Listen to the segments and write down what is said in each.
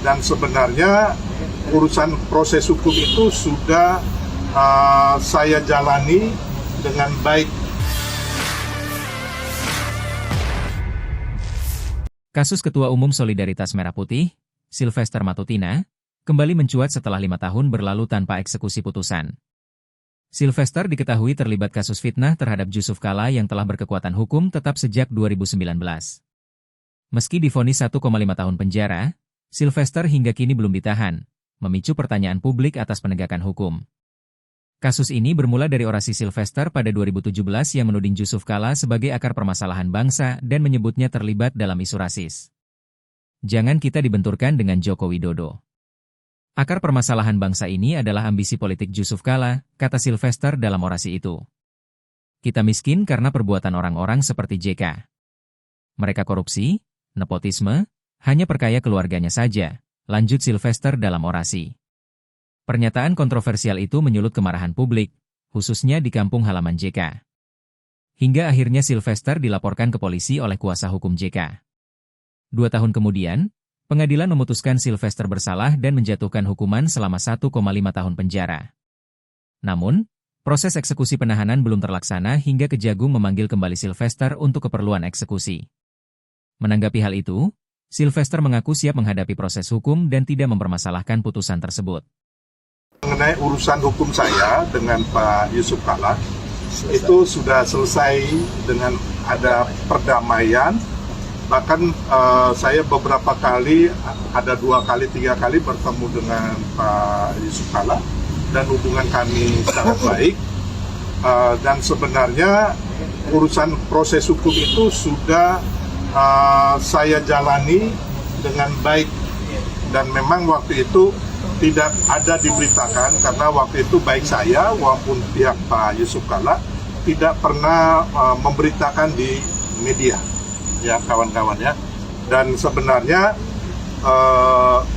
Dan sebenarnya urusan proses hukum itu sudah saya jalani dengan baik. Kasus Ketua Umum Solidaritas Merah Putih, Sylvester Matutina, kembali mencuat setelah 5 tahun berlalu tanpa eksekusi putusan. Sylvester diketahui terlibat kasus fitnah terhadap Jusuf Kalla yang telah berkekuatan hukum tetap sejak 2019. Meski divonis 1,5 tahun penjara, Sylvester hingga kini belum ditahan, memicu pertanyaan publik atas penegakan hukum. Kasus ini bermula dari orasi Sylvester pada 2017 yang menuding Jusuf Kalla sebagai akar permasalahan bangsa dan menyebutnya terlibat dalam isu rasis. Jangan kita dibenturkan dengan Joko Widodo. Akar permasalahan bangsa ini adalah ambisi politik Jusuf Kalla, kata Sylvester dalam orasi itu. Kita miskin karena perbuatan orang-orang seperti JK. Mereka korupsi, nepotisme, hanya perkaya keluarganya saja, lanjut Sylvester dalam orasi. Pernyataan kontroversial itu menyulut kemarahan publik, khususnya di kampung halaman JK. Hingga akhirnya Sylvester dilaporkan ke polisi oleh kuasa hukum JK. 2 tahun kemudian, pengadilan memutuskan Sylvester bersalah dan menjatuhkan hukuman selama 1,5 tahun penjara. Namun, proses eksekusi penahanan belum terlaksana hingga Kejagung memanggil kembali Sylvester untuk keperluan eksekusi. Menanggapi hal itu, Sylvester mengaku siap menghadapi proses hukum dan tidak mempermasalahkan putusan tersebut. Mengenai urusan hukum saya dengan Pak Jusuf Kalla, itu sudah selesai dengan ada perdamaian. Bahkan saya beberapa kali, ada 2 kali, 3 kali bertemu dengan Pak Jusuf Kalla dan hubungan kami sangat baik. Dan sebenarnya urusan proses hukum itu sudah saya jalani dengan baik. Dan memang waktu itu tidak ada diberitakan karena waktu itu baik saya maupun pihak Pak Jusuf Kalla tidak pernah memberitakan di media, ya kawan-kawan ya. Dan sebenarnya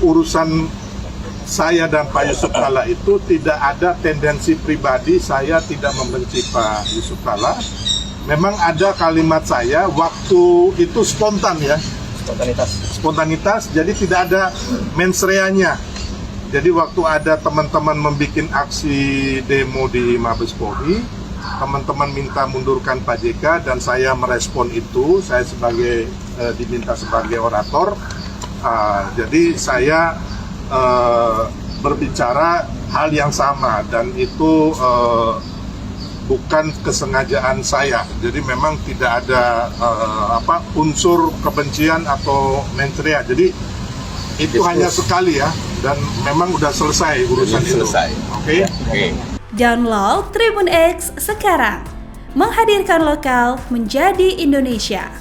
urusan saya dan Pak Jusuf Kalla itu tidak ada tendensi pribadi, saya tidak membenci Pak Jusuf Kalla. Memang ada kalimat saya waktu itu spontan ya. Spontanitas, jadi tidak ada mens reanya. Jadi waktu ada teman-teman membuat aksi demo di Mabes Polri, teman-teman minta mundurkan Pak JK dan saya merespon itu, saya diminta sebagai orator. Jadi saya berbicara hal yang sama dan itu bukan kesengajaan saya. Jadi memang tidak ada unsur kebencian atau mens rea. Jadi itu hanya sekali ya, dan memang udah selesai urusan itu. Oke. Download Tribun X sekarang, menghadirkan lokal menjadi Indonesia.